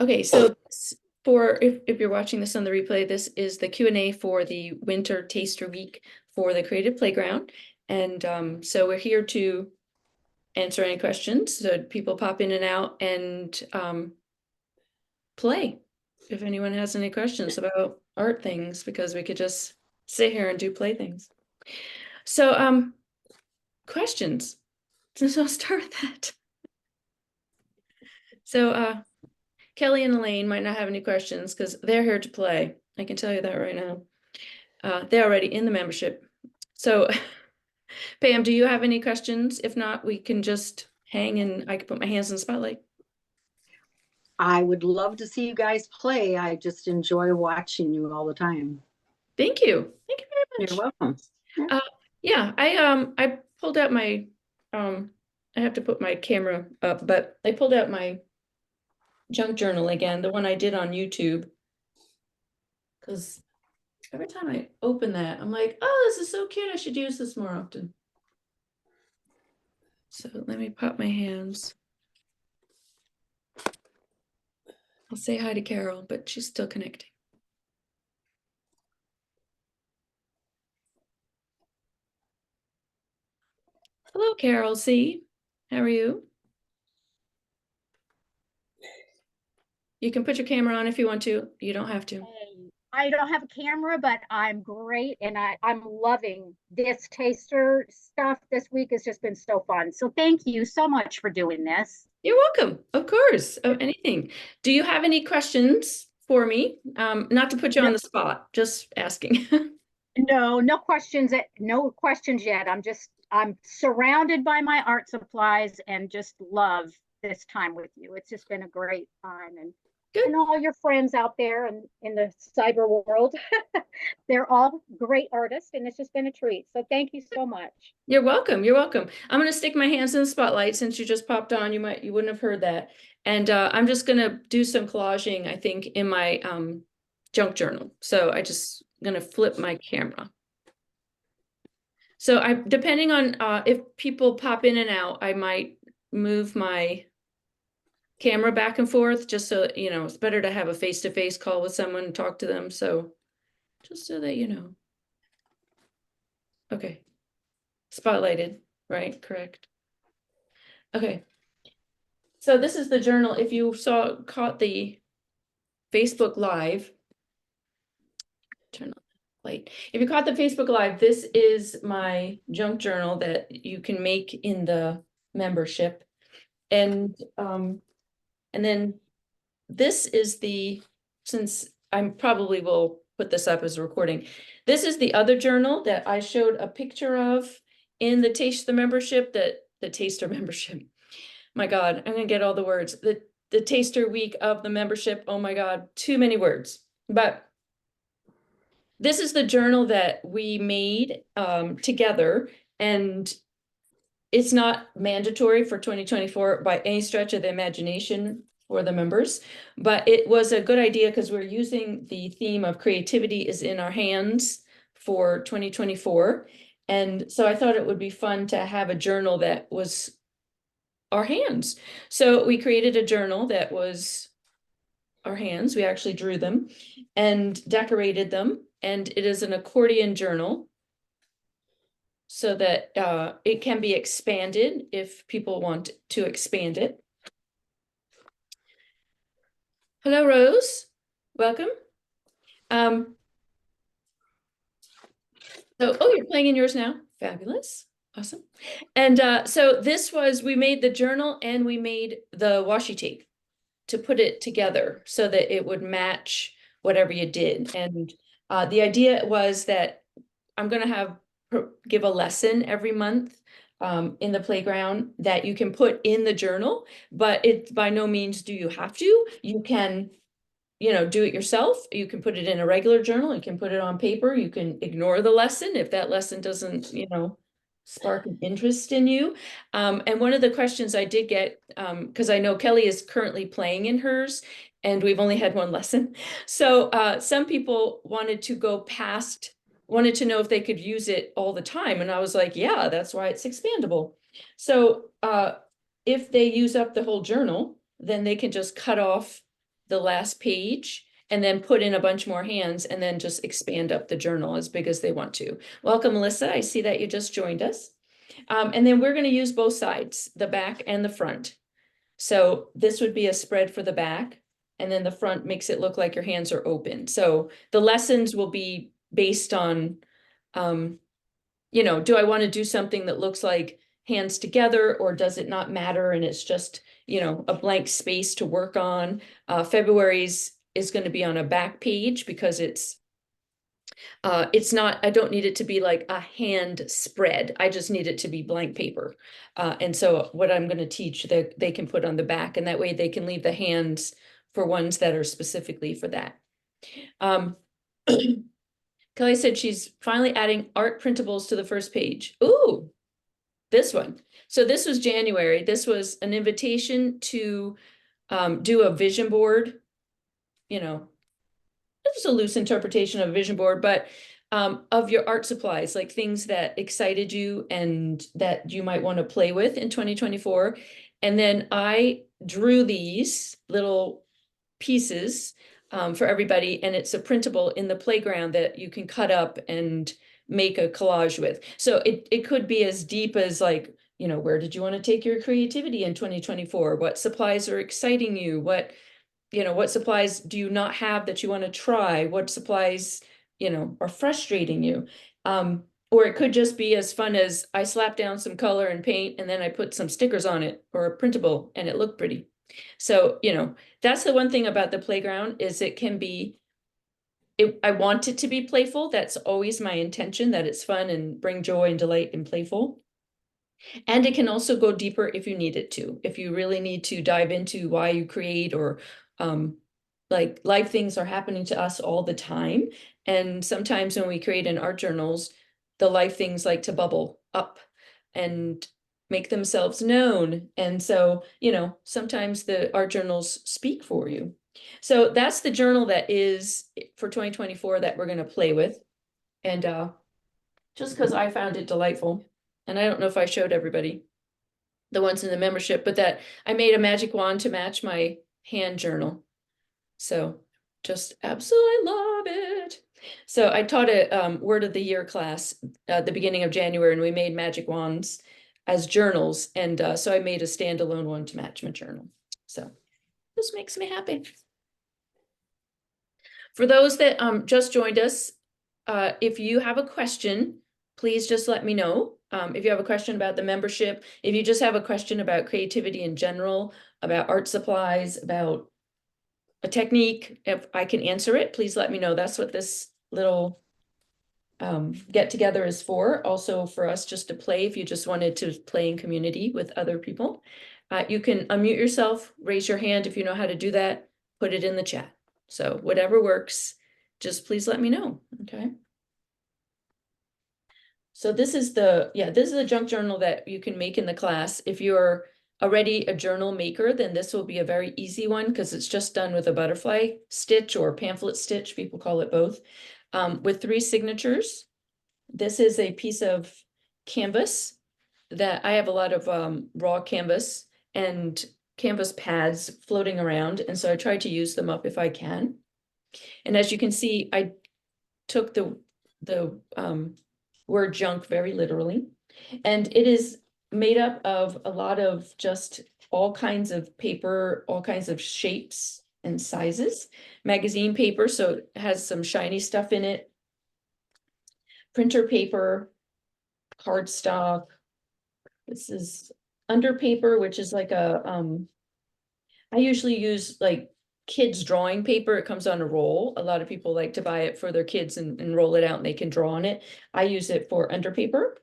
Okay, so for if you're watching this on the replay, this is the Q&A for the Winter Taster Week for the Creative Playground. And so we're here to answer any questions. So people pop in and out and play if anyone has any questions about art things, because we could just sit here and do play things. So questions. So I'll start with that. So Kelly and Elaine might not have any questions because they're here to play. I can tell you that right now. They're already in the membership. So Pam, do you have any questions? If not, we can just hang and I can put my hands in the spotlight. I would love to see you guys play. I just enjoy watching you all the time. Thank you. Thank you very much. You're welcome. Yeah, I pulled out my I have to put my camera up, but I pulled out my junk journal again, the one I did on YouTube. Because every time I open that, I'm like, oh, this is so cute. I should use this more often. So let me pop my hands. I'll say hi to Carol, but she's still connecting. Hello, Carol C. How are you? You can put your camera on if you want to. You don't have to. I don't have a camera, but I'm great. And I'm loving this taster stuff. This week has just been so fun. So thank you so much for doing this. You're welcome. Of course. Of anything. Do you have any questions for me? Not to put you on the spot, just asking. No questions. No questions yet. I'm surrounded by my art supplies and just love this time with you. It's just been a great time. And all your friends out there and in the cyber world, they're all great artists, and it's just been a treat. So thank you so much. You're welcome. You're welcome. I'm going to stick my hands in the spotlight since you just popped on. You wouldn't have heard that. And I'm just going to do some collaging, I think, in my junk journal. So I just going to flip my camera. So depending on if people pop in and out, I might move my camera back and forth just so, you know, it's better to have a face-to-face call with someone and talk to them. So just so that you know. Okay. Spotlighted, right? Correct. Okay. So this is the journal. If you caught the Facebook Live, turn on the light. If you caught the Facebook Live, this is my junk journal that you can make in the membership. And then this is since I probably will put this up as a recording. This is the other journal that I showed a picture of in the Taster membership, the Taster membership. My God, I'm gonna get all the words. The Taster week of the membership. Oh my God, too many words. But this is the journal that we made together, and it's not mandatory for 2024 by any stretch of the imagination for the members, but it was a good idea because we're using the theme of creativity is in our hands for 2024. And so I thought it would be fun to have a journal that was our hands. So we created a journal that was our hands. We actually drew them and decorated them. And it is an accordion journal so that it can be expanded if people want to expand it. Hello, Rose. Welcome. Oh, you're playing in yours now. Fabulous. Awesome. And so we made the journal and we made the washi tape to put it together so that it would match whatever you did. And the idea was that I'm going to give a lesson every month in the playground that you can put in the journal, but it by no means do you have to. You can, you know, do it yourself. You can put it in a regular journal. You can put it on paper. You can ignore the lesson if that lesson doesn't, you know, spark an interest in you. And one of the questions I did get, because I know Kelly is currently playing in hers and we've only had one lesson. So some people wanted to know if they could use it all the time. And I was like, yeah, that's why it's expandable. So if they use up the whole journal, then they can just cut off the last page and then put in a bunch more hands and then just expand up the journal as big as they want to. Welcome, Melissa. I see that you just joined us. And then we're going to use both sides, the back and the front. So this would be a spread for the back, and then the front makes it look like your hands are open. So the lessons will be based on, you know, do I want to do something that looks like hands together, or does it not matter and it's just, you know, a blank space to work on? February's is going to be on a back page because it's not, I don't need it to be like a hand spread. I just need it to be blank paper. And so what I'm going to teach that they can put on the back, and that way they can leave the hands for ones that are specifically for that. Kelly said she's finally adding art printables to the first page. Ooh, this one. So this was January. This was an invitation to do a vision board. You know, it's a loose interpretation of a vision board, but of your art supplies, like things that excited you and that you might want to play with in 2024. And then I drew these little pieces for everybody, and it's a printable in the playground that you can cut up and make a collage with. So it could be as deep as like, you know, where did you want to take your creativity in 2024? What supplies are exciting you? What, you know, what supplies do you not have that you want to try? What supplies, you know, are frustrating you? Or it could just be as fun as I slapped down some color and paint and then I put some stickers on it, or a printable, and it looked pretty. So, you know, that's the one thing about the playground is it can be, I want it to be playful. That's always my intention, that it's fun and bring joy and delight and playful. And it can also go deeper if you need it to. If you really need to dive into why you create, or like life things are happening to us all the time. And sometimes when we create in art journals, the life things like to bubble up and make themselves known. And so, you know, sometimes the art journals speak for you. So that's the journal that is for 2024 that we're going to play with. And just because I found it delightful, and I don't know if I showed everybody the ones in the membership, but that I made a magic wand to match my hand journal. So just absolutely love it. So I taught a word of the year class at the beginning of January, and we made magic wands as journals. And so I made a standalone one to match my journal. So this makes me happy. For those that just joined us, if you have a question, please just let me know. If you have a question about the membership, if you just have a question about creativity in general, about art supplies, about a technique, if I can answer it, please let me know. That's what this little get together is for. Also for us just to play, if you just wanted to play in community with other people. You can unmute yourself, raise your hand if you know how to do that, put it in the chat. So whatever works, just please let me know, okay? So this is this is a junk journal that you can make in the class. If you're already a journal maker, then this will be a very easy one because it's just done with a butterfly stitch or pamphlet stitch, people call it both, with 3 signatures. This is a piece of canvas that I have a lot of raw canvas and canvas pads floating around, and so I try to use them up if I can. And as you can see, I took the word junk very literally, and it is made up of a lot of just all kinds of paper, all kinds of shapes and sizes. Magazine paper, so it has some shiny stuff in it. Printer paper, cardstock. This is under paper, which is like a, I usually use like kids drawing paper. It comes on a roll. A lot of people like to buy it for their kids and roll it out and they can draw on it. I use it for under paper.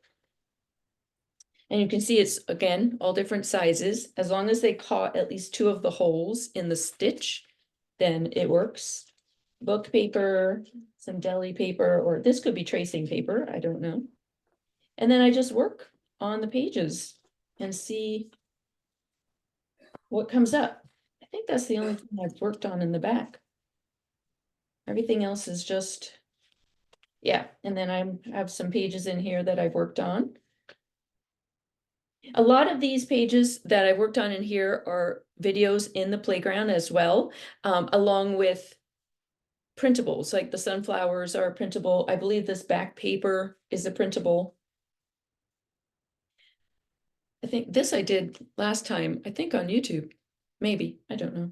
And you can see it's, again, all different sizes. As long as they caught at least 2 of the holes in the stitch, then it works. Book paper, some deli paper, or this could be tracing paper, I don't know. And then I just work on the pages and see what comes up. I think that's the only thing I've worked on in the back. Everything else is just, yeah. And then I have some pages in here that I've worked on. A lot of these pages that I worked on in here are videos in the playground as well, along with printables, like the sunflowers are printable. I believe this back paper is a printable. I think this I did last time, I think on YouTube, maybe, I don't know.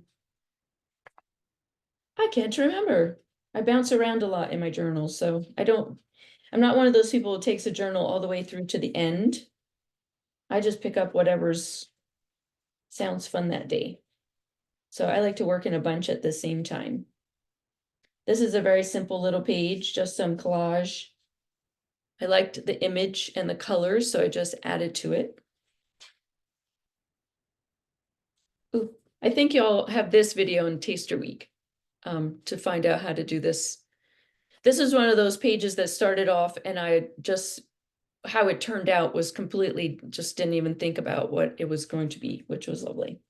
I can't remember. I bounce around a lot in my journals, so I'm not one of those people who takes a journal all the way through to the end. I just pick up whatever's sounds fun that day. So I like to work in a bunch at the same time. This is a very simple little page, just some collage. I liked the image and the colors, so I just added to it. Ooh, I think y'all have this video in Taster Week to find out how to do this. This is one of those pages that started off and how it turned out was completely, just didn't even think about what it was going to be, which was lovely.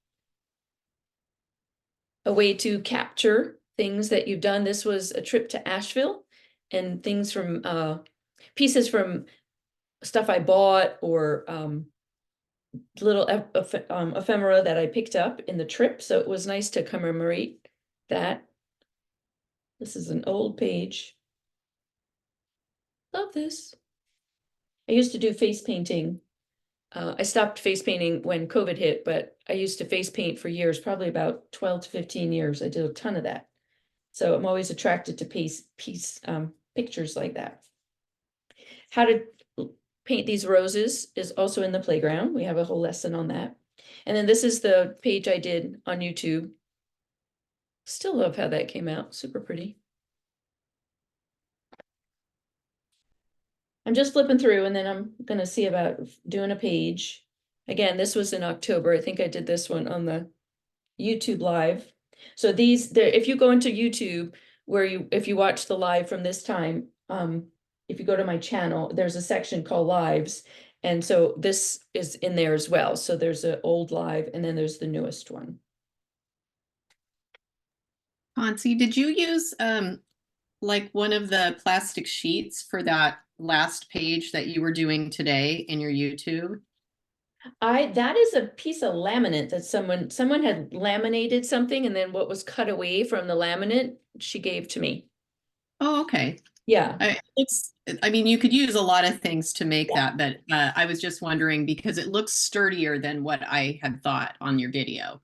A way to capture things that you've done. This was a trip to Asheville and things from pieces from stuff I bought or little ephemera that I picked up in the trip. So it was nice to commemorate that. This is an old page. Love this. I used to do face painting. I stopped face painting when COVID hit, but I used to face paint for years, probably about 12 to 15 years. I did a ton of that. So I'm always attracted to pictures like that. How to paint these roses is also in the playground. We have a whole lesson on that. And then this is the page I did on YouTube. Still love how that came out, super pretty. I'm just flipping through and then I'm gonna see about doing a page. Again, this was in October. I think I did this one on the YouTube live. So if you go into YouTube, if you watch the live from this time, if you go to my channel, there's a section called lives. And so this is in there as well. So there's an old live and then there's the newest one. Hansi, did you use like one of the plastic sheets for that last page that you were doing today in your YouTube? That is a piece of laminate that someone had laminated something and then what was cut away from the laminate, she gave to me. Oh, okay. Yeah. I mean, you could use a lot of things to make that, but I was just wondering because it looks sturdier than what I had thought on your video.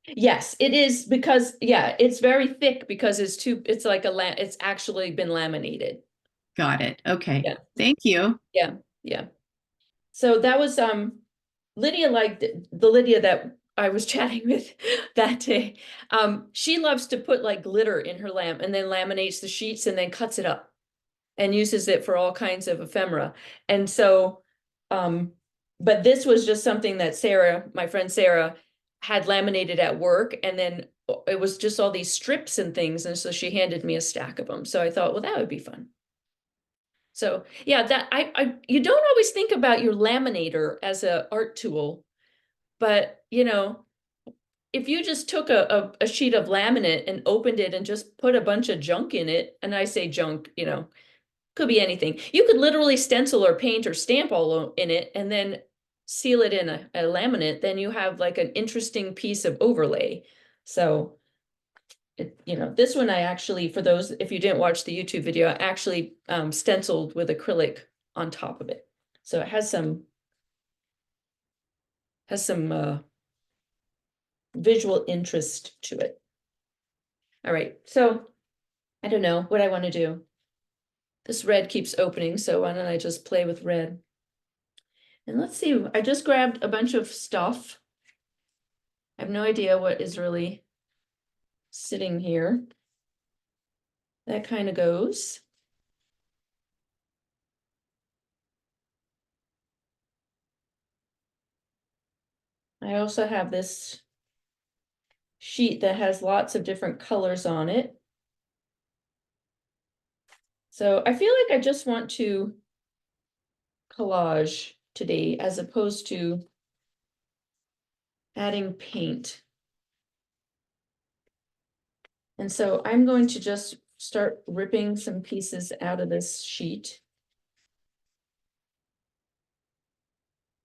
Yes, it is because, yeah, it's very thick because it's like it's actually been laminated. Got it. Okay. Yeah. Thank you. Yeah. Yeah. So that was, Lydia, like the Lydia that I was chatting with that day. She loves to put like glitter in her lamp and then laminates the sheets and then cuts it up and uses it for all kinds of ephemera. And so, but this was just something that Sarah, my friend Sarah, had laminated at work, and then it was just all these strips and things, and so she handed me a stack of them. So I thought, well, that would be fun. So yeah, that you don't always think about your laminator as an art tool, but you know, if you just took a sheet of laminate and opened it and just put a bunch of junk in it, and I say junk, you know, could be anything. You could literally stencil or paint or stamp all in it and then seal it in a laminate, then you have like an interesting piece of overlay. So, this one I actually, for those, if you didn't watch the YouTube video, I actually stenciled with acrylic on top of it. So it has some visual interest to it. All right, so I don't know what I want to do. This red keeps opening, so why don't I just play with red? And let's see, I just grabbed a bunch of stuff. I have no idea what is really sitting here. That kind of goes. I also have this sheet that has lots of different colors on it. So I feel like I just want to collage today as opposed to adding paint. And so I'm going to just start ripping some pieces out of this sheet.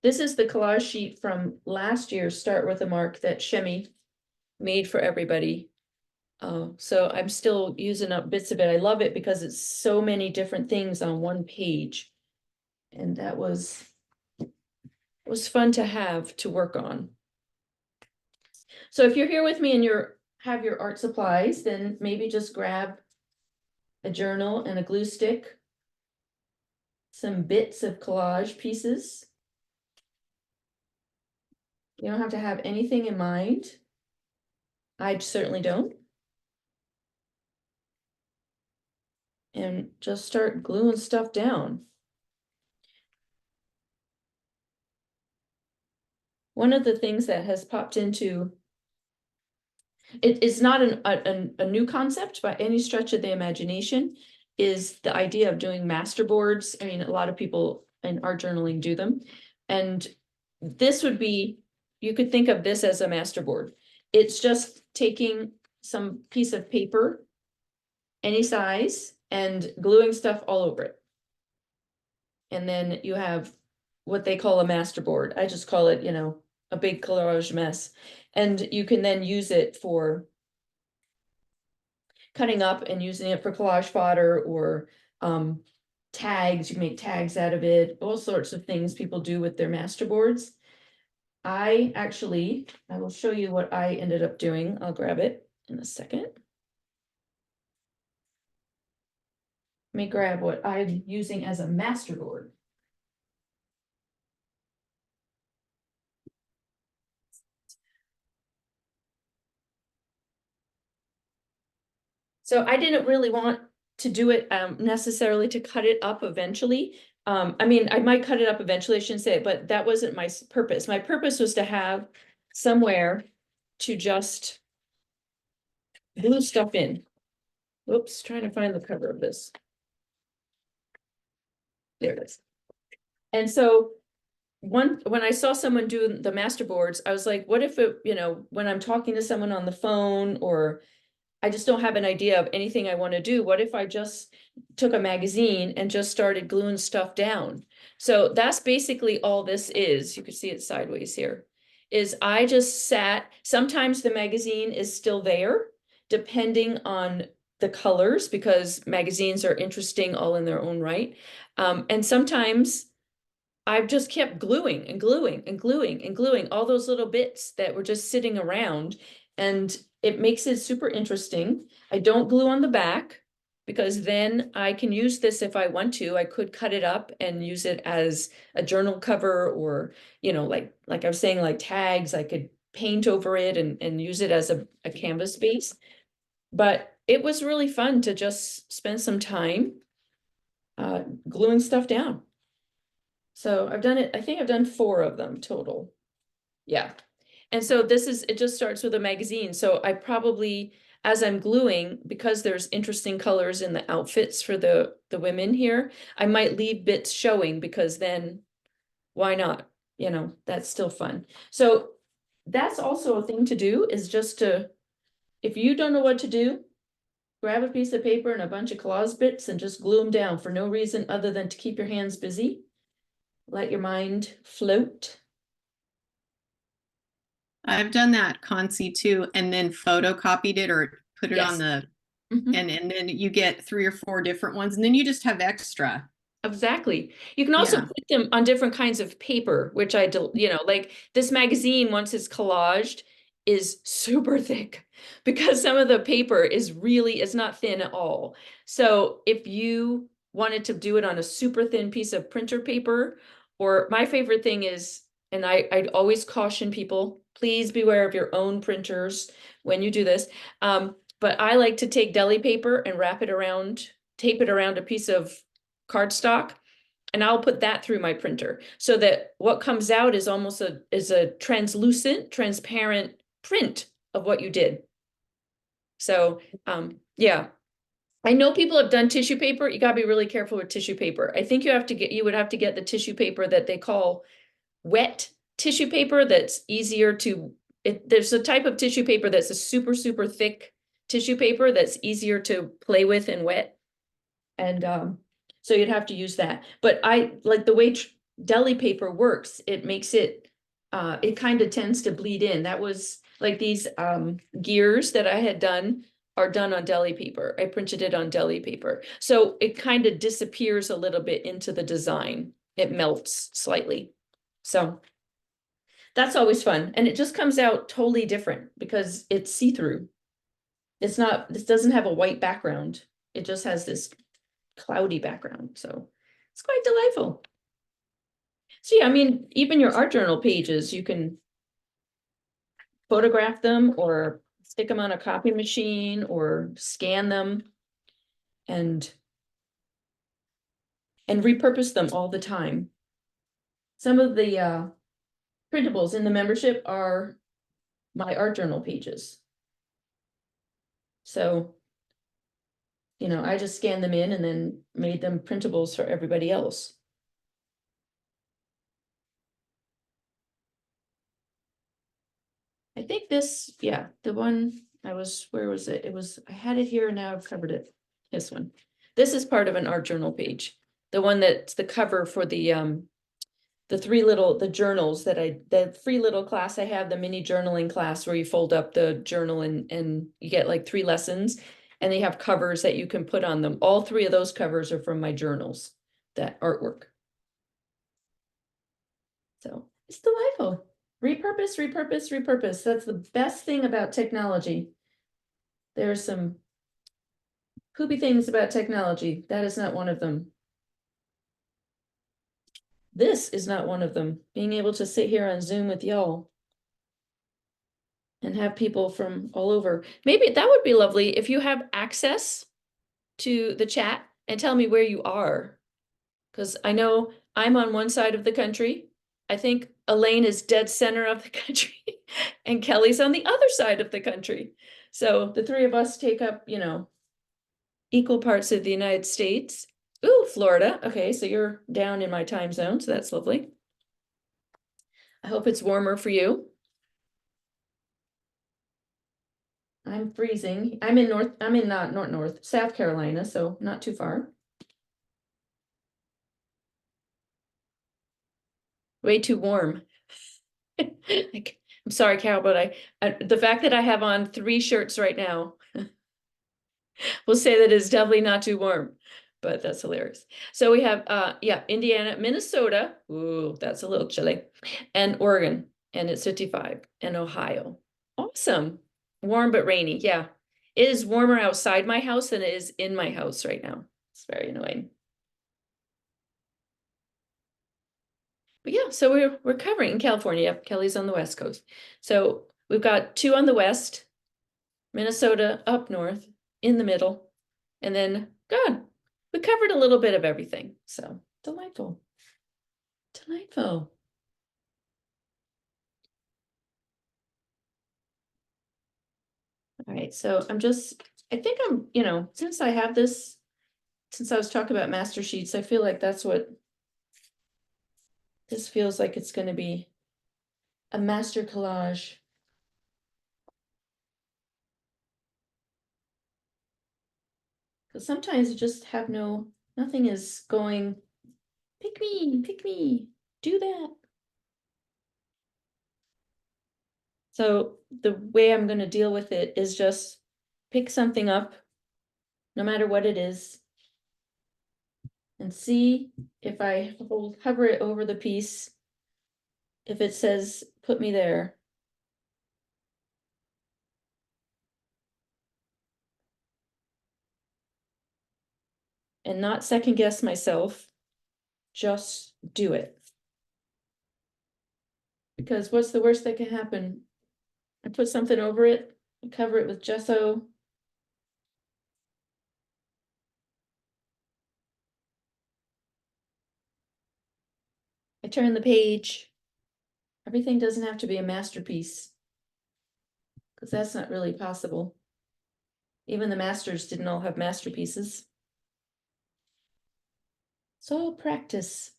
this is the collage sheet from last year's Start with a Mark that Shemi made for everybody. So I'm still using up bits of it. I love it because it's so many different things on one page. And that was, it was fun to have to work on. So if you're here with me and have your art supplies, then maybe just grab a journal and a glue stick, some bits of collage pieces. You don't have to have anything in mind. I certainly don't. And just start gluing stuff down. One of the things that has popped into it's not a new concept by any stretch of the imagination, is the idea of doing master boards. I mean, a lot of people in art journaling do them. And this would be, you could think of this as a master board. It's just taking some piece of paper, any size, and gluing stuff all over it. And then you have what they call a master board. I just call it, a big collage mess. And you can then use it for cutting up and using it for collage fodder or tags. You can make tags out of it, all sorts of things people do with their master boards. I will show you what I ended up doing. I'll grab it in a second. Let me grab what I'm using as a master board. So I didn't really want to do it necessarily to cut it up eventually. I mean, I might cut it up eventually, I shouldn't say it, but that wasn't my purpose. My purpose was to have somewhere to just glue stuff in. Whoops, trying to find the cover of this. There it is. And so when I saw someone do the master boards, I was like, what if it, when I'm talking to someone on the phone, or I just don't have an idea of anything I want to do. What if I just took a magazine and just started gluing stuff down? So that's basically all this is. You can see it sideways here. Is I just sat, sometimes the magazine is still there, depending on the colors, because magazines are interesting all in their own right. And sometimes I've just kept gluing and gluing and gluing and gluing all those little bits that were just sitting around, and it makes it super interesting. I don't glue on the back because then I can use this if I want to. I could cut it up and use it as a journal cover, or, like I was saying, like tags. I could paint over it and use it as a canvas base. But it was really fun to just spend some time gluing stuff down. So I've done it, I think I've done 4 of them total. Yeah. And so it just starts with a magazine. So I probably, as I'm gluing, because there's interesting colors in the outfits for the women here, I might leave bits showing, because then why not? That's still fun. So that's also a thing to do, is just to, if you don't know what to do, grab a piece of paper and a bunch of collage bits and just glue them down for no reason other than to keep your hands busy. Let your mind float. I've done that, Concy, too, and then photocopied it or put it on the, Mhm. and then you get 3 or 4 different ones, and then you just have extra. Exactly. You can also Yeah. put them on different kinds of paper, which I do, like this magazine, once it's collaged, is super thick because some of the paper is not thin at all. So if you wanted to do it on a super thin piece of printer paper, or my favorite thing is, and I'd always caution people, please beware of your own printers when you do this. But I like to take deli paper and tape it around a piece of cardstock, and I'll put that through my printer, so that what comes out is almost a translucent, transparent print of what you did. So yeah, I know people have done tissue paper. You gotta be really careful with tissue paper. I think you would have to get the tissue paper that they call wet tissue paper. That's easier to, there's a type of tissue paper that's a super, super thick tissue paper that's easier to play with and wet. And so you'd have to use that. But I like the way deli paper works. It makes it, it kind of tends to bleed in. That was like these gears that I had done are done on deli paper. I printed it on deli paper. So it kind of disappears a little bit into the design. It melts slightly. So that's always fun. And it just comes out totally different because it's see-through. It's not, this doesn't have a white background. It just has this cloudy background. So it's quite delightful. So yeah, I mean, even your art journal pages, you can photograph them or stick them on a copy machine or scan them and repurpose them all the time. Some of the printables in the membership are my art journal pages. So, you know, I just scanned them in and then made them printables for everybody else. I think this, yeah, the one I was, where was it? It was, I had it here and now I've covered it. This one. This is part of an art journal page. The one that's the cover for the the journals that the free little class I have, the mini journaling class where you fold up the journal and you get like 3 lessons and they have covers that you can put on them. All 3 of those covers are from my journals, that artwork. So it's delightful. Repurpose, repurpose, repurpose. That's the best thing about technology. There's some poopy things about technology. That is not one of them. This is not one of them. Being able to sit here on Zoom with y'all and have people from all over. Maybe that would be lovely if you have access to the chat and tell me where you are. Because I know I'm on one side of the country. I think Elaine is dead center of the country and Kelly's on the other side of the country. So the 3 of us take up, you know, equal parts of the United States. Ooh, Florida. Okay, so you're down in my time zone, so that's lovely. I hope it's warmer for you. I'm freezing. I'm in not north, South Carolina, so not too far. Way too warm. Like, I'm sorry, Carol, but the fact that I have on 3 shirts right now, we'll say that it's definitely not too warm, but that's hilarious. So we have, yeah, Indiana, Minnesota. Ooh, that's a little chilly. And Oregon, and it's 55, and Ohio. Awesome. Warm but rainy. Yeah. It is warmer outside my house than it is in my house right now. It's very annoying. But yeah, so we're covering in California. Yep, Kelly's on the West Coast. So we've got 2 on the west, Minnesota up north, in the middle, and then God, we covered a little bit of everything. So delightful. Delightful. All right, so I think I'm, you know, since I have this, since I was talking about master sheets, I feel like that's what this feels like. It's going to be a master collage. Because sometimes you just have nothing is going, pick me, do that. So the way I'm going to deal with it is just pick something up, no matter what it is, and see if I hover it over the piece, if it says, put me there. And not second guess myself, just do it. Because what's the worst that can happen? I put something over it, I cover it with gesso. I turn the page. Everything doesn't have to be a masterpiece, because that's not really possible. Even the masters didn't all have masterpieces. So practice.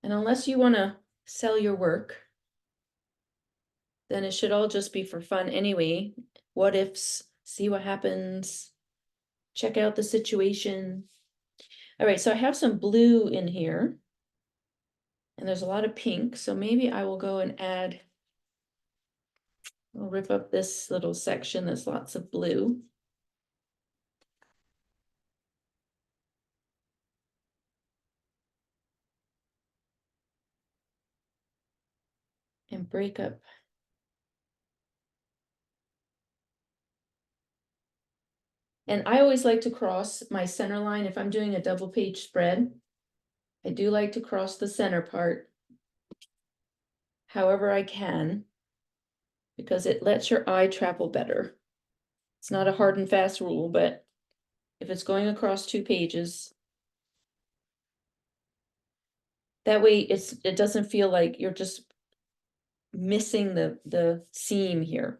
And unless you want to sell your work, then it should all just be for fun anyway. What ifs, see what happens, check out the situation. All right, so I have some blue in here. And there's a lot of pink, so maybe I will go and add. I'll rip up this little section, there's lots of blue. And break up. And I always like to cross my center line if I'm doing a double page spread. I do like to cross the center part. However I can. Because it lets your eye travel better. It's not a hard and fast rule, but if it's going across 2 pages. That way it doesn't feel like you're just missing the seam here.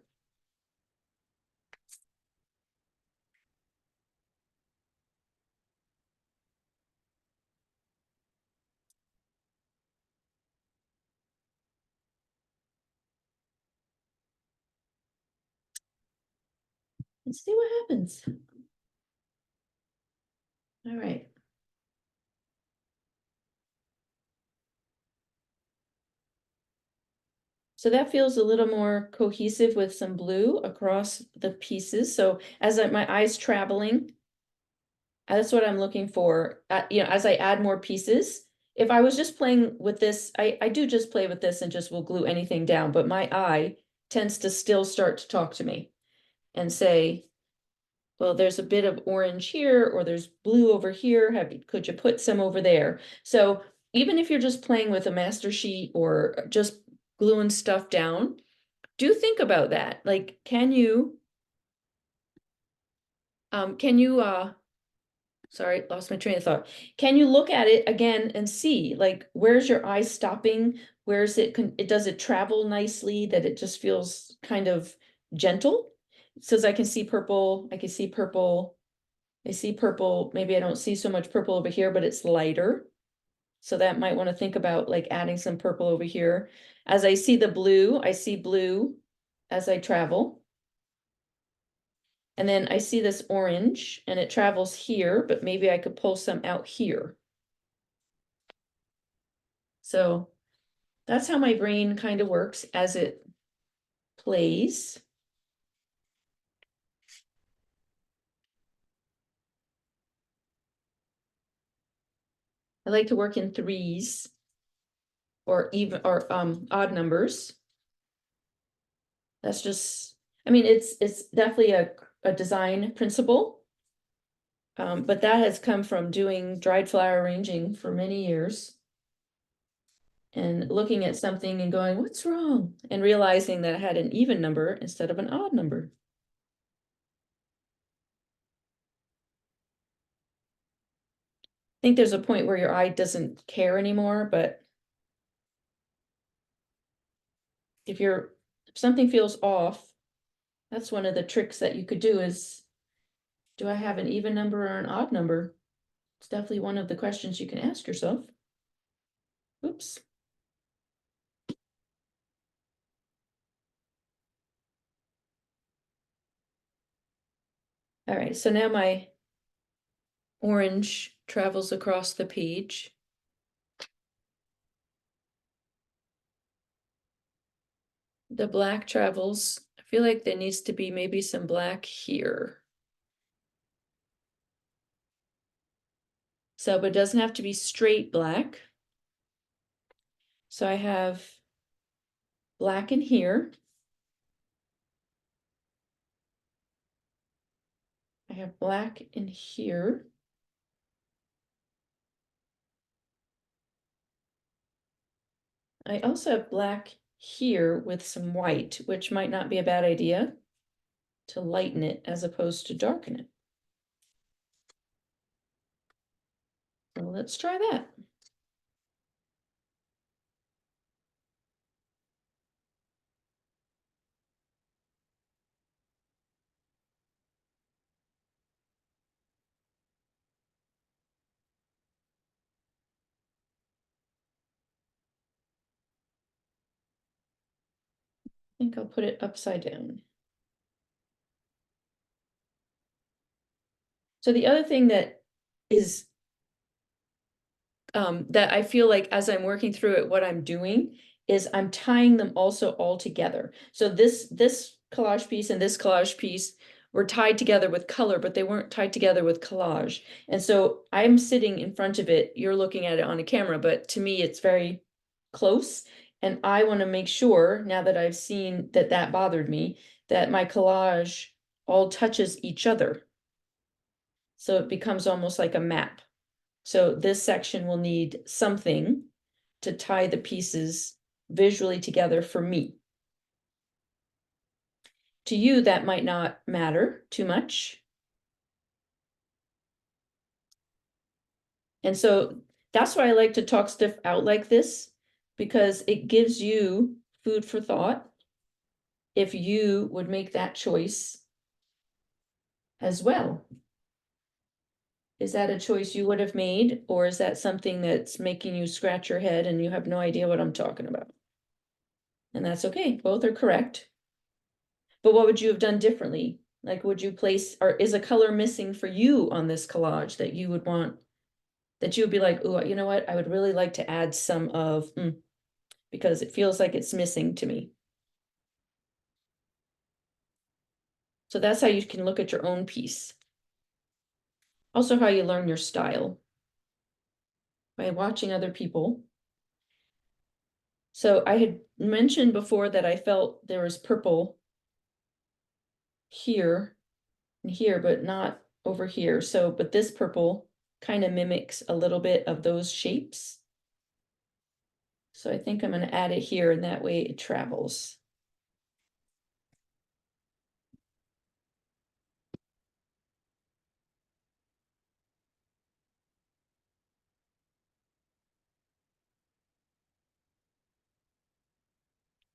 Let's see what happens. All right. So that feels a little more cohesive with some blue across the pieces. So as my eye's traveling, that's what I'm looking for. You know, as I add more pieces, if I was just playing with this, I do just play with this and just will glue anything down, but my eye tends to still start to talk to me and say, well, there's a bit of orange here, or there's blue over here. Could you put some over there? So even if you're just playing with a master sheet or just gluing stuff down, do think about that. Like, can you, sorry, lost my train of thought. Can you look at it again and see, like, where's your eye stopping? Where's does it travel nicely, that it just feels kind of gentle? It says I can see purple, I can see purple. I see purple, maybe I don't see so much purple over here, but it's lighter. So that might want to think about like adding some purple over here. As I see the blue, I see blue as I travel. And then I see this orange and it travels here, but maybe I could pull some out here. So that's how my brain kind of works as it plays. I like to work in threes or even or odd numbers. That's just, I mean, it's definitely a design principle. But that has come from doing dried flower arranging for many years. And looking at something and going, what's wrong? And realizing that I had an even number instead of an odd number. I think there's a point where your eye doesn't care anymore, but if something feels off, that's one of the tricks that you could do is, do I have an even number or an odd number? It's definitely one of the questions you can ask yourself. Oops. All right, so now my orange travels across the page. The black travels. I feel like there needs to be maybe some black here. So, but it doesn't have to be straight black. So I have black in here. I have black in here. I also have black here with some white, which might not be a bad idea to lighten it as opposed to darken it. So let's try that. I think I'll put it upside down. So the other thing that is that I feel like as I'm working through it, what I'm doing is I'm tying them also all together. So this collage piece and this collage piece were tied together with color, but they weren't tied together with collage. And so I'm sitting in front of it, you're looking at it on a camera, but to me, it's very close. And I want to make sure, now that I've seen that that bothered me, that my collage all touches each other. So it becomes almost like a map. So this section will need something to tie the pieces visually together for me. To you, that might not matter too much. And so that's why I like to talk stuff out like this, because it gives you food for thought if you would make that choice as well. Is that a choice you would have made, or is that something that's making you scratch your head and you have no idea what I'm talking about? And that's okay, both are correct. But what would you have done differently? Like, would you place, or is a color missing for you on this collage that you would want, that you would be like, oh, you know what, I would really like to add some of, because it feels like it's missing to me. So that's how you can look at your own piece. Also how you learn your style, by watching other people. So I had mentioned before that I felt there was purple here and here, but not over here. So, but this purple kind of mimics a little bit of those shapes. So I think I'm going to add it here, and that way it travels.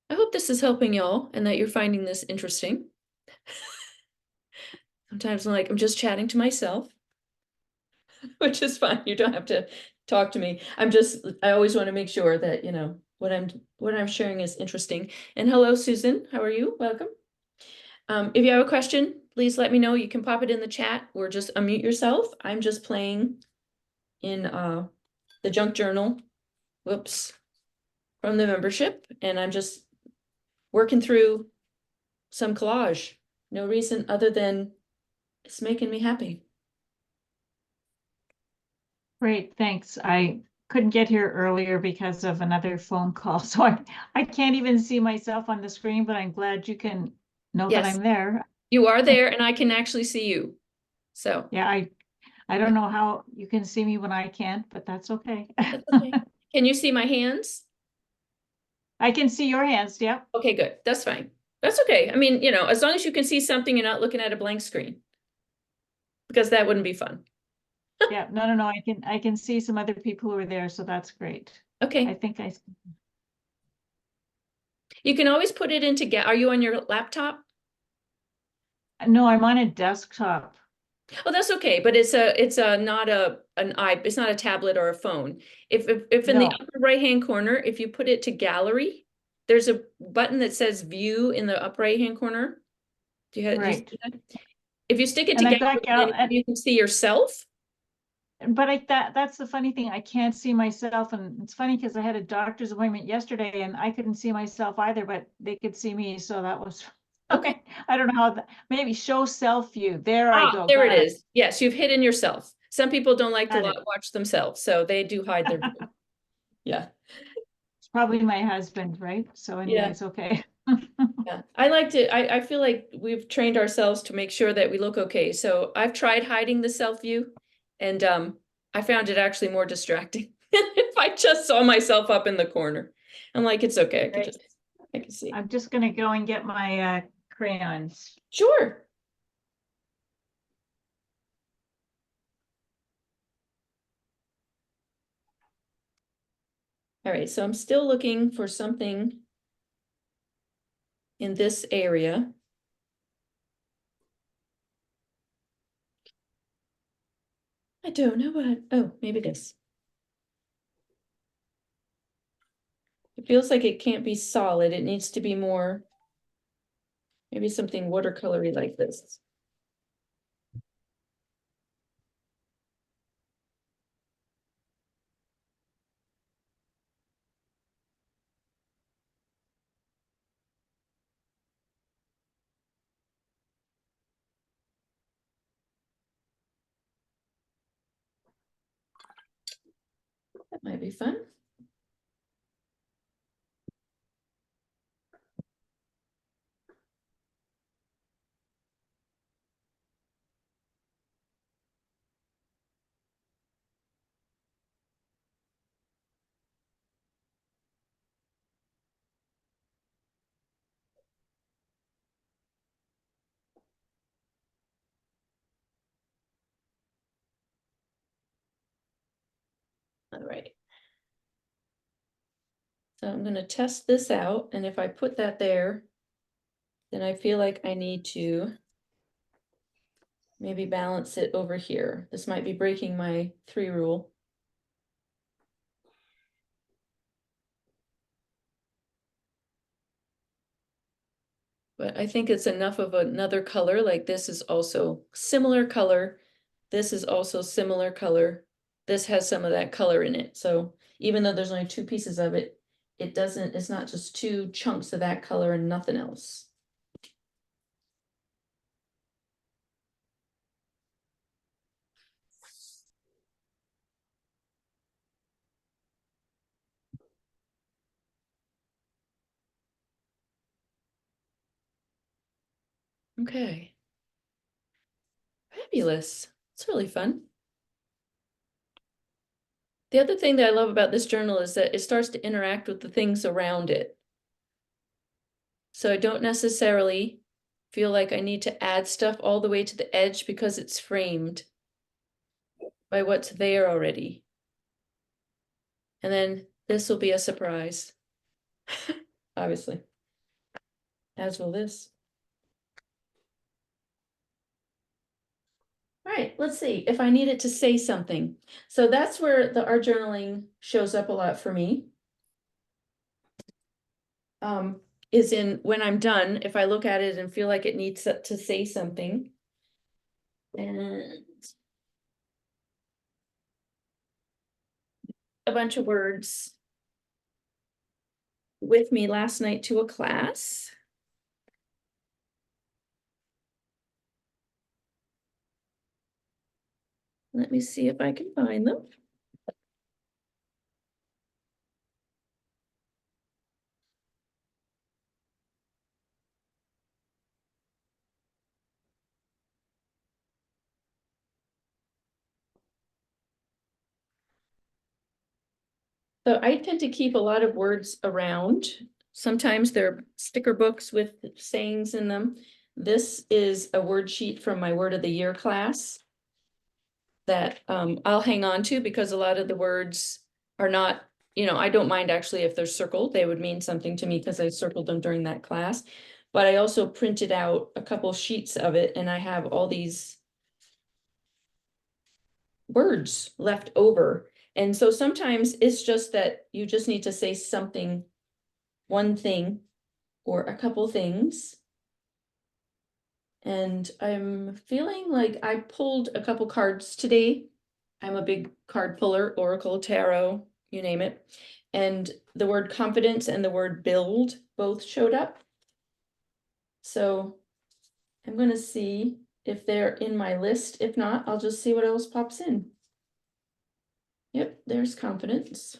I hope this is helping y'all and that you're finding this interesting. Sometimes I'm like, I'm just chatting to myself, which is fine. You don't have to talk to me. I always want to make sure that, you know, what I'm sharing is interesting. And hello, Susan, how are you? Welcome. If you have a question, please let me know. You can pop it in the chat or just unmute yourself. I'm just playing in the junk journal, whoops, from the membership, and I'm just working through some collage. No reason other than it's making me happy. Great, thanks. I couldn't get here earlier because of another phone call, so I can't even see myself on the screen, but I'm glad you can know that Yes. I'm there. You are there and I can actually see you. So Yeah, I don't know how you can see me when I can't, but that's okay. that's okay. Can you see my hands? I can see your hands, yep. Okay, good. That's fine. That's okay. I mean, you know, as long as you can see something, you're not looking at a blank screen. Because that wouldn't be fun. Yeah, no, I can see some other people who are there, so that's great. I Okay. think You can always put it into are you on your laptop? no, I'm on a desktop. Oh, that's okay, but it's not it's not a tablet or a phone. If in the No. upper right-hand corner, if you put it to gallery, there's a button that says view in the upper right-hand corner. Do you have, Right. see that? If you stick it And to I've got gallery, then you can see yourself. But that's the funny thing. I can't see myself, and it's funny because I had a doctor's appointment yesterday, and I couldn't see myself either, but they could see me, so that was Okay. I don't know how maybe show self view. There I go. There Got it is. Yes, you've hidden yourself. Some people don't like to Got it. watch themselves, so they do hide their view. Yeah. It's probably my husband, right? So Yeah. anyways, okay. Yeah, I feel like we've trained ourselves to make sure that we look okay. So I've tried hiding the self view, and I found it actually more distracting if I just saw myself up in the corner. I'm like, it's okay, Great. I can see. I'm just gonna go and get my crayons. Sure. All right, so I'm still looking for something in this area. I don't know what, oh, maybe this. It feels like it can't be solid. It needs to be more, maybe something watercolory like this. might be fun. All right. So I'm gonna test this out, and if I put that there, then I feel like I need to maybe balance it over here. This might be breaking my 3 rule. But I think it's enough of another color, like this is also similar color. This is also similar color. This has some of that color in it. So even though there's only 2 pieces of it, it's not just 2 chunks of that color and nothing else. Okay. Fabulous. It's really fun. The other thing that I love about this journal is that it starts to interact with the things around it. So I don't necessarily feel like I need to add stuff all the way to the edge because it's framed by what's there already. And then this will be a surprise, obviously, as will this. All right, let's see if I needed to say something. So that's where the art journaling shows up a lot for me. Is in when I'm done, if I look at it and feel like it needs to say something. And a bunch of words with me last night to a class. Let me see if I can find them. So I tend to keep a lot of words around. Sometimes they're sticker books with sayings in them. This is a word sheet from my word of the year class that I'll hang on to because a lot of the words are not, I don't mind actually if they're circled. They would mean something to me because I circled them during that class. But I also printed out a couple sheets of it and I have all these words left over. And so sometimes it's just that you just need to say something, one thing, or a couple things. And I'm feeling like I pulled a couple cards today. I'm a big card puller, Oracle, Tarot, you name it. And the word confidence and the word build both showed up. So I'm going to see if they're in my list. If not, I'll just see what else pops in. Yep, there's confidence.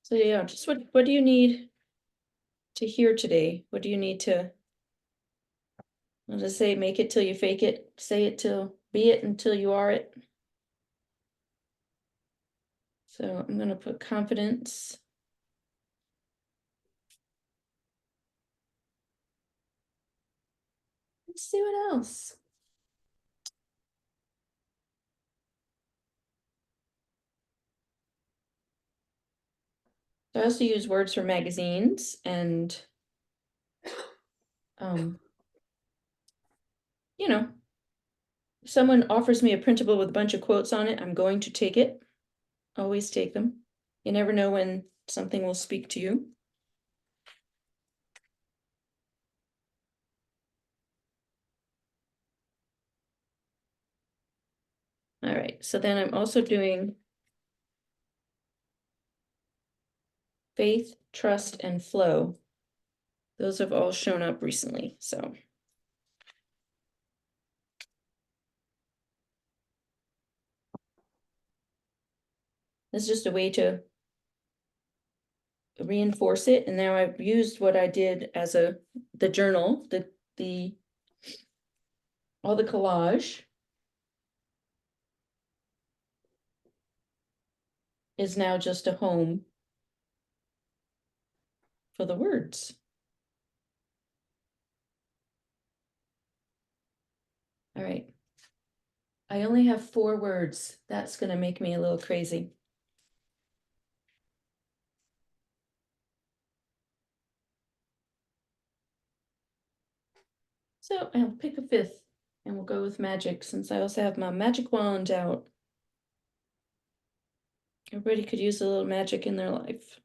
So yeah, just what do you need to hear today? What do you need to, I'll just say, make it till you fake it, say it till, be it until you are it. So I'm gonna put confidence. Let's see what else. I also use words from magazines and if someone offers me a printable with a bunch of quotes on it, I'm going to take it. Always take them. You never know when something will speak to you. All right, so then I'm also doing faith, trust, and flow. Those have all shown up recently, so. It's just a way to reinforce it, and now I've used what I did as the journal, all the collage is now just a home for the words. All right. I only have 4 words. That's gonna make me a little crazy. So I'll pick a 5th and we'll go with magic since I also have my magic wand out. Everybody could use a little magic in their life.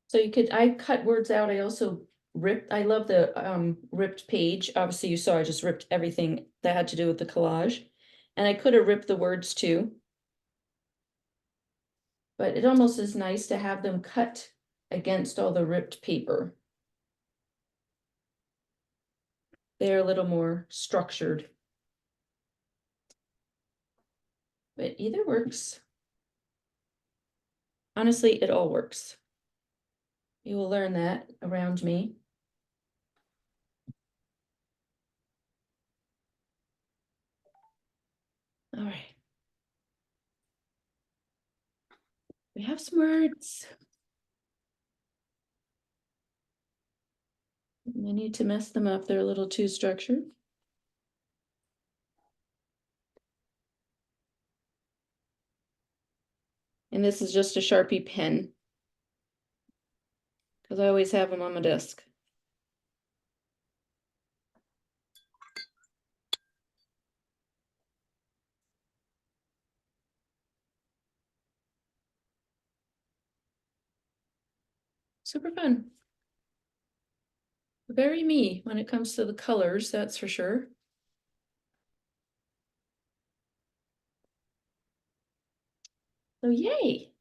So you could, I cut words out. I also ripped, I love the ripped page. Obviously you saw I just ripped everything that had to do with the collage. And I could have ripped the words too. But it almost is nice to have them cut against all the ripped paper. They're a little more structured. But either works. Honestly, it all works. You will learn that around me. All right. We have some words. I need to mess them up. They're a little too structured. And this is just a Sharpie pen, because I always have them on my desk. Super fun. Very me when it comes to the colors, that's for sure. So yay.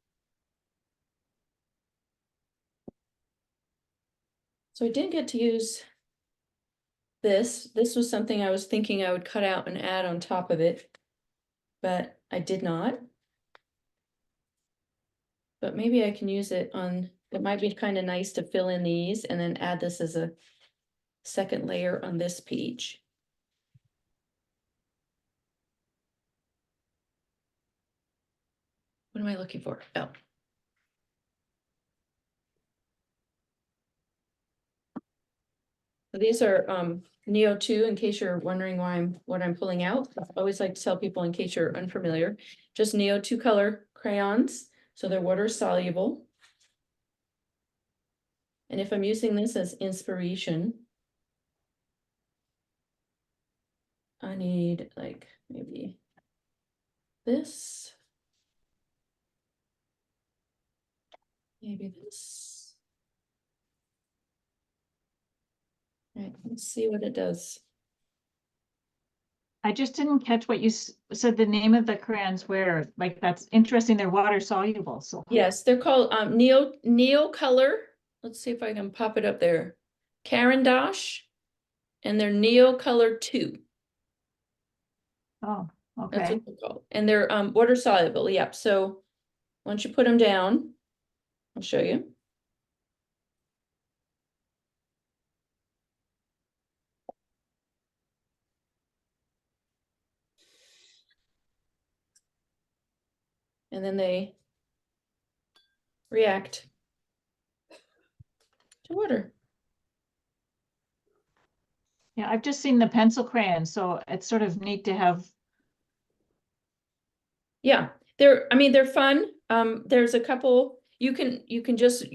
So I didn't get to use this. This was something I was thinking I would cut out and add on top of it, but I did not. But maybe I can use it on, it might be kind of nice to fill in these and then add this as a second layer on this page. What am I looking for? Oh. These are Neo 2, in case you're wondering what I'm pulling out. I always like to tell people in case you're unfamiliar, just Neo 2 color crayons, so they're water soluble. And if I'm using this as inspiration, I need like maybe this, maybe this. All right, let's see what it does. I just didn't catch what you said the name of the crayons were. Like, that's interesting. They're water soluble. So Yes, they're called Neo color. Let's see if I can pop it up there. Caran d'Ache, and they're Neo color 2. oh, That's okay. what they're called. And they're water soluble. Yep. So once you put them down, I'll show you. And then they react to water. Yeah, I've just seen the pencil crayons, so it's sort of neat to have. Yeah, I mean, they're fun. There's a couple, you can just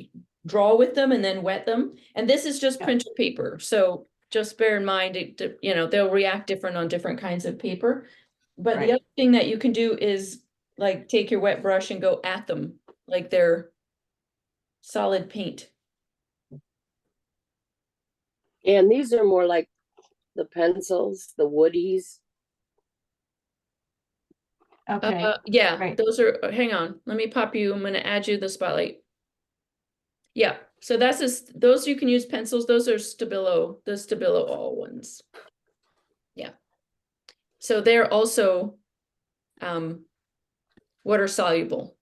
draw with them and then wet them. And this is just Yeah. printer paper. So just bear in mind, they'll react different on different kinds of paper. But Right. the other thing that you can do is like take your wet brush and go at them like they're solid paint. And these are more like the pencils, the woodies. Okay, Yeah, right. those are, hang on, let me pop you, I'm gonna add you the spotlight. Yeah, so that's just, those you can use pencils, those are Stabilo, the Stabilo all ones. Yeah. So they're also water soluble.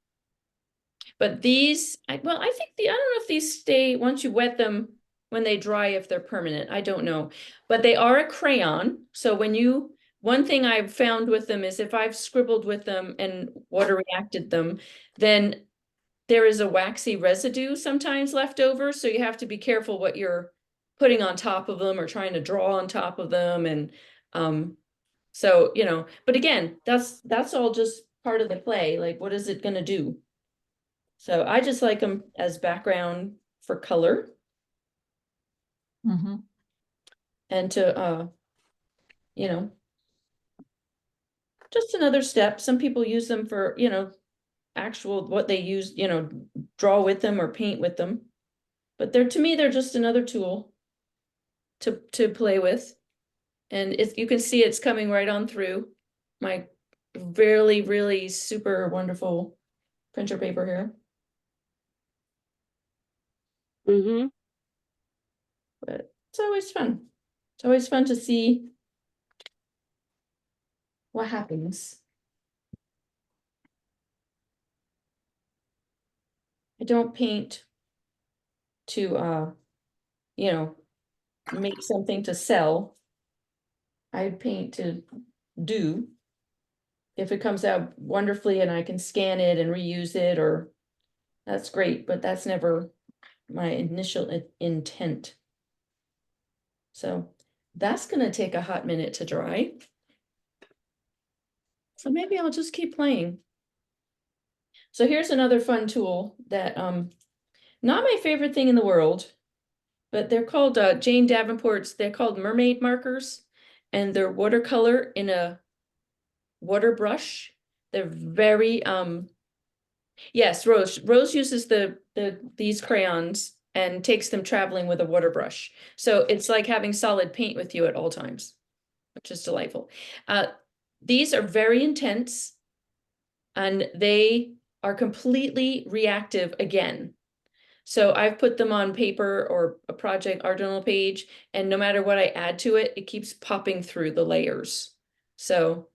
But these, I think I don't know if these stay, once you wet them, when they dry, if they're permanent, I don't know. But they are a crayon, so when you, one thing I've found with them is if I've scribbled with them and water reacted them, then there is a waxy residue sometimes left over, so you have to be careful what you're putting on top of them or trying to draw on top of them. And so, you know, but again, that's all just part of the play. Like, what is it gonna do? So I just like them as background for color Mhm. and to, you know, just another step. Some people use them for, you know, actual, what they use, you know, draw with them or paint with them. But they're, to me, they're just another tool to play with. And it's, you can see it's coming right on through my really, really super wonderful printer paper here. Mm-hmm. But it's always fun. It's always fun to see what happens. I don't paint to you know, make something to sell. I paint to do. If it comes out wonderfully and I can scan it and reuse it, or that's great, but that's never my initial intent. So that's gonna take a hot minute to dry. So maybe I'll just keep playing. So here's another fun tool that not my favorite thing in the world, but they're called Jane Davenport's, they're called mermaid markers, and they're watercolor in a water brush. They're very yes, Rose uses these crayons and takes them traveling with a water brush. So it's like having solid paint with you at all times, which is delightful. These are very intense and they are completely reactive again. So I've put them on paper or a project art journal page, and no matter what I add to it, it keeps popping through the layers. So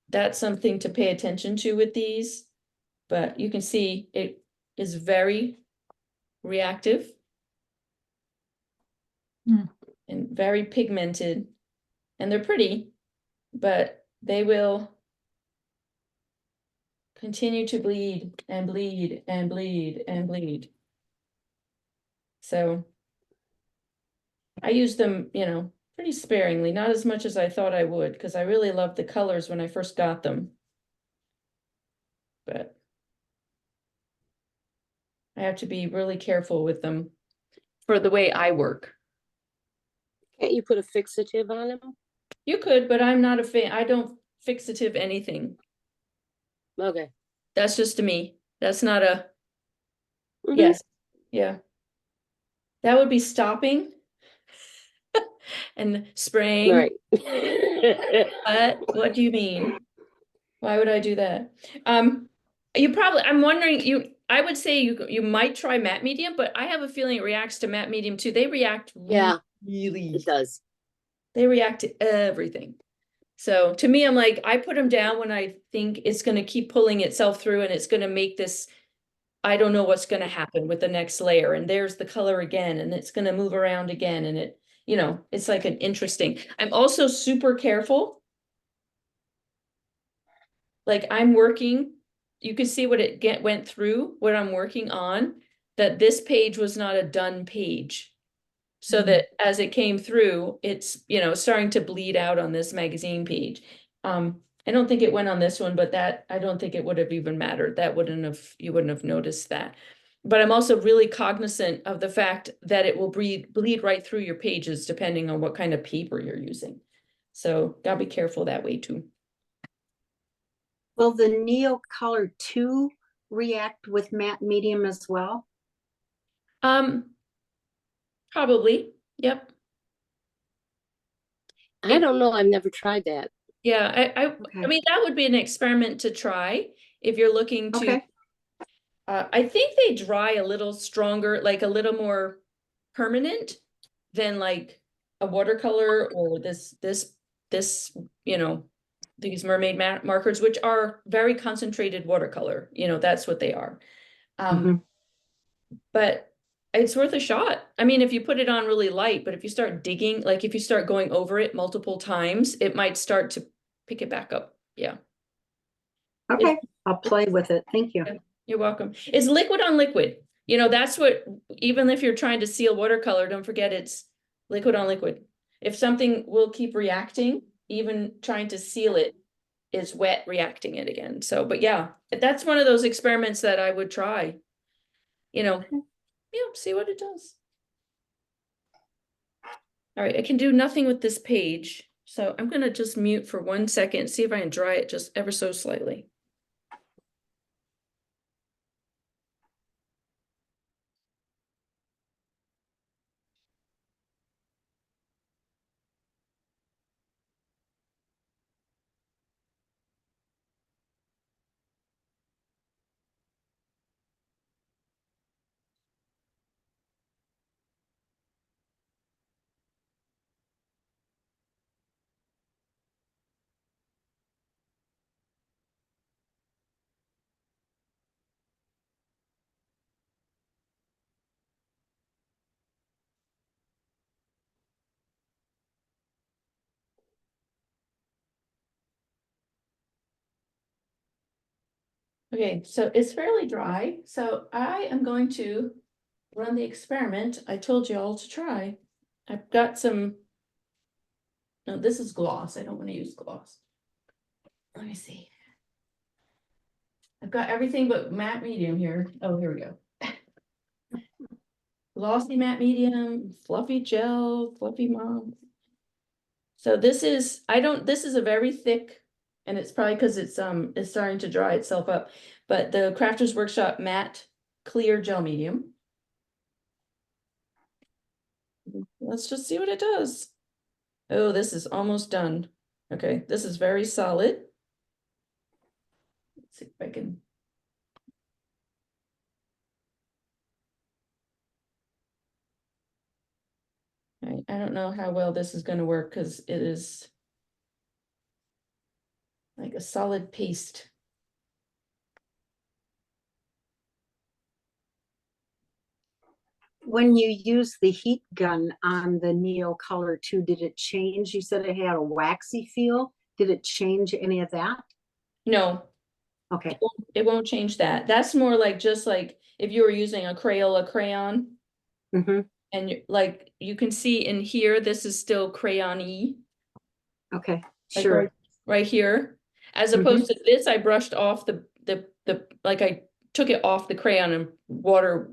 that's something to pay attention to with these. But you can see it is very reactive and very pigmented, and they're pretty, but they will continue to bleed and bleed and bleed and bleed. So I use them, you know, pretty sparingly, not as much as I thought I would, because I really loved the colors when I first got them. But I have to be really careful with them for the way I work. Can't you put a fixative on them? You could, but I'm not a fan. I don't fixative anything. Okay. That's just to me. That's not a, Mhm. yes, yeah. That would be stopping and spraying. Right. What do you mean? Why would I do that? You probably, I'm wondering, I would say you might try matte medium, but I have a feeling it reacts to matte medium too. They react Yeah, really, it does. they react to everything. So to me, I'm like, I put them down when I think it's going to keep pulling itself through and it's going to make this, I don't know what's going to happen with the next layer. And there's the color again, and it's going to move around again. And it, you know, it's like an interesting, I'm also super careful. Like I'm working, you can see what it went through, what I'm working on, that this page was not a done page. So that as it came through, it's, you know, starting to bleed out on this magazine page. I don't think it went on this one, but that, I don't think it would have even mattered. That wouldn't have, you wouldn't have noticed that. But I'm also really cognizant of the fact that it will bleed right through your pages depending on what kind of paper you're using. So gotta be careful that way too. Will the Neo Color 2 react with matte medium as well? Probably, yep. I don't know. I've never tried that. Yeah, I Okay. mean, that would be an experiment to try if you're looking to, Okay. I think they dry a little stronger, like a little more permanent than like a watercolor or this, you know, these mermaid markers, which are very concentrated watercolor, you know, that's what they are. Mhm. But it's worth a shot. I mean, if you put it on really light, but if you start digging, like if you start going over it multiple times, it might start to pick it back up. Yeah. Okay, I'll play with it. Thank you. You're welcome. It's liquid on liquid. You know, that's what, even if you're trying to seal watercolor, don't forget it's liquid on liquid. If something will keep reacting, even trying to seal it is wet reacting it again. So, but yeah, that's one of those experiments that I would try. You know, yeah, see what it does. All right, I can do nothing with this page. So I'm gonna just mute for 1 second, see if I can dry it just ever so slightly. Okay, so it's fairly dry, so I am going to run the experiment I told you all to try. I've got some, no, this is gloss, I don't want to use gloss. Let me see. I've got everything but matte medium here. Oh, here we go. Glossy matte medium, fluffy gel, fluffy mom. So this is, this is a very thick, and it's probably because it's starting to dry itself up, but the Crafters Workshop matte clear gel medium. Let's just see what it does. Oh, this is almost done. Okay, this is very solid. Let's see if I can. I don't know how well this is going to work because it is like a solid paste. When you use the heat gun on the Neo Color 2, did it change? You said it had a waxy feel. Did it change any of that? No, Okay. it won't change that. That's more like just like if you were using a Crayola crayon. Mm-hmm. And like you can see in here, this is still crayon-y. Okay. Like Sure. right here. As Mhm. opposed to this, I brushed off the like I took it off the crayon and water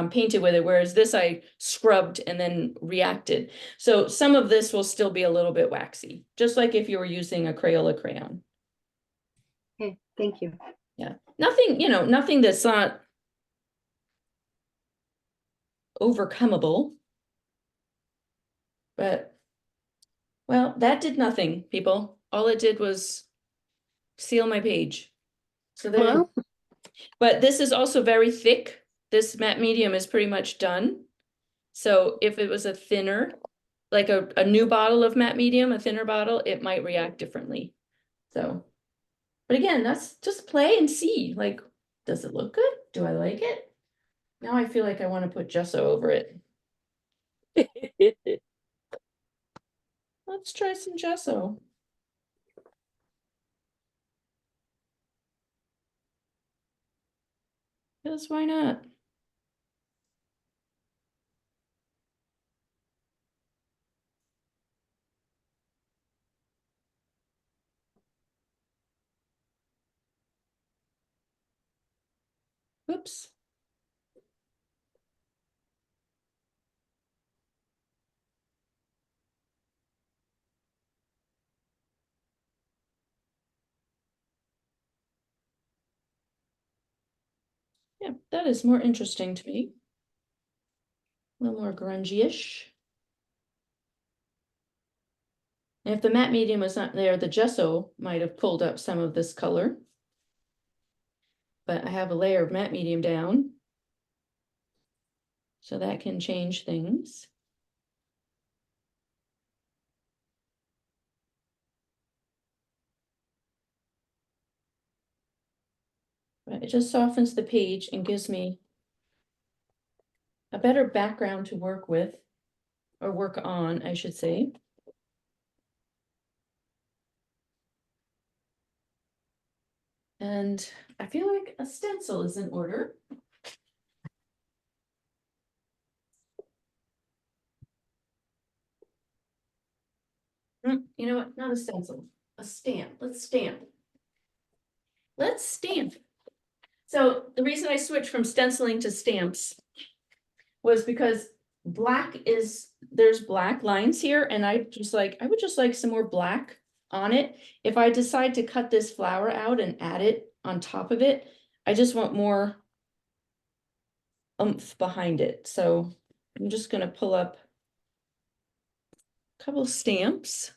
painted with it, whereas this I scrubbed and then reacted. So some of this will still be a little bit waxy, just like if you were using a Crayola crayon. Okay. Thank you. Yeah, nothing, you know, nothing that's not overcomable. But, well, that did nothing, people. All it did was seal my page. So there, Well, but this is also very thick. This matte medium is pretty much done. So if it was a thinner, like a new bottle of matte medium, a thinner bottle, it might react differently. So, but again, that's just play and see, like, does it look good? Do I like it? Now I feel like I want to put gesso over it. Let's try some gesso. Because why not? Whoops. Yeah, that is more interesting to me. little more grungy-ish. And if the matte medium was not there, the gesso might have pulled up some of this color. But I have a layer of matte medium down. So that can change things. But it just softens the page and gives me a better background to work with, or work on, I should say. And I feel like a stencil is in order. You know what? Not a stencil, a stamp. Let's stamp. Let's stamp. So the reason I switched from stenciling to stamps was because there's black lines here, and I would just like some more black on it. If I decide to cut this flower out and add it on top of it, I just want more oomph behind it. So I'm just gonna pull up a couple stamps.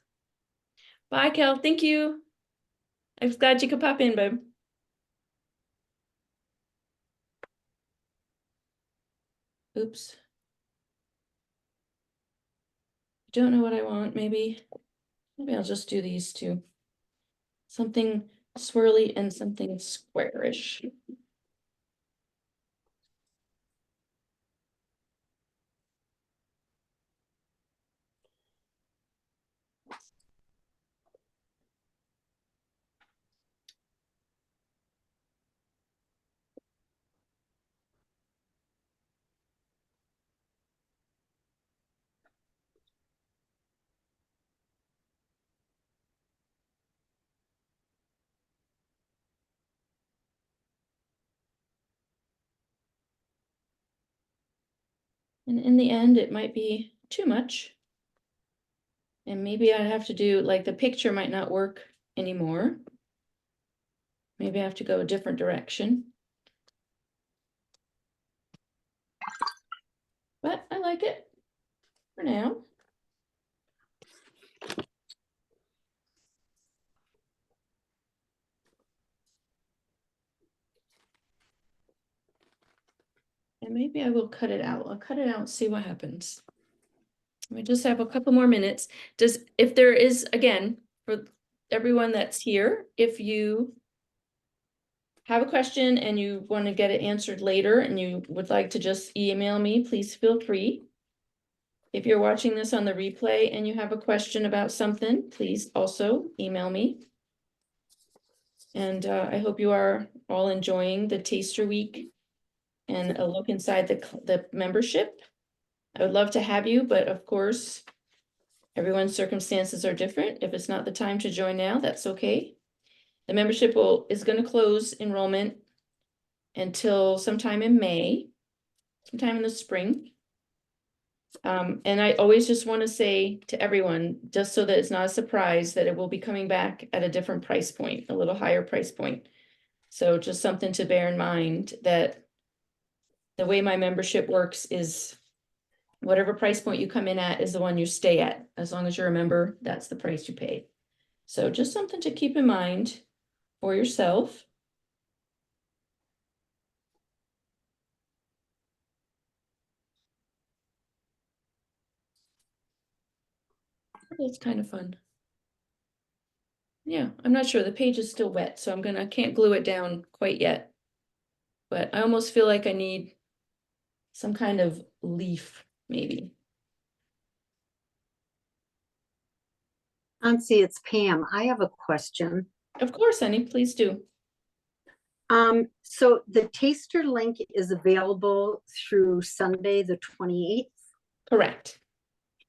Bye, Kel. Thank you. I was glad you could pop in, babe. Oops. Don't know what I want. Maybe I'll just do these two. Something swirly and something squarish. And in the end, it might be too much. And maybe I'd have to do, like, the picture might not work anymore. Maybe I have to go a different direction. But I like it for now. And maybe I will cut it out. I'll cut it out and see what happens. We just have a couple more minutes. If there is, again, for everyone that's here, if you have a question and you want to get it answered later and you would like to just email me, please feel free. If you're watching this on the replay and you have a question about something, please also email me. And I hope you are all enjoying the Taster Week and a look inside the membership. I would love to have you, but of course, everyone's circumstances are different. If it's not the time to join now, that's okay. The membership is going to close enrollment until sometime in May, sometime in the spring. And I always just want to say to everyone, just so that it's not a surprise, that it will be coming back at a different price point, a little higher price point. So just something to bear in mind, that the way my membership works is whatever price point you come in at is the one you stay at. As long as you're a member, that's the price you pay. So just something to keep in mind for yourself. It's kind of fun. Yeah, I'm not sure. The page is still wet, so I can't glue it down quite yet. But I almost feel like I need some kind of leaf, maybe. Nancy, it's Pam. I have a question. Of course, honey, please do. So the taster link is available through Sunday, the 28th. Correct.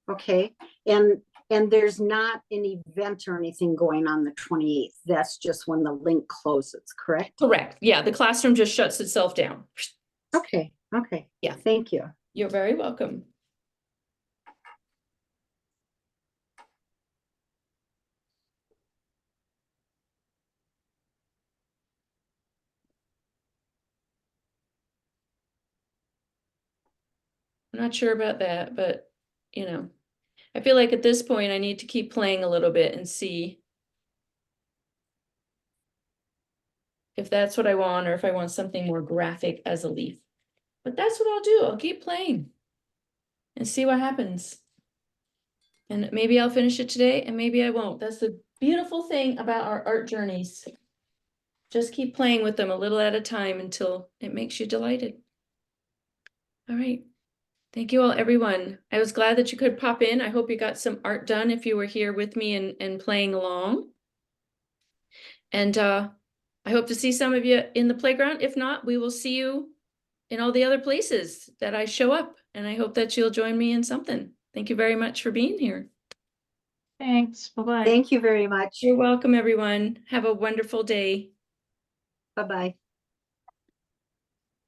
Okay, and there's not an event or anything going on the 28th. That's just when the link closes, correct? Correct. Yeah, the classroom just shuts itself down. Okay, okay. Yeah. Thank you. You're very welcome. I'm not sure about that, but you know, I feel like at this point I need to keep playing a little bit and see if that's what I want or if I want something more graphic as a leaf. But that's what I'll do. I'll keep playing and see what happens. And maybe I'll finish it today and maybe I won't. That's the beautiful thing about our art journeys. Just keep playing with them a little at a time until it makes you delighted. All right. Thank you all, everyone. I was glad that you could pop in. I hope you got some art done if you were here with me and playing along. And I hope to see some of you in the playground. If not, we will see you in all the other places that I show up. And I hope that you'll join me in something. Thank you very much for being here. Thanks, bye-bye. Thank you very much. You're welcome, everyone. Have a wonderful day. Bye-bye.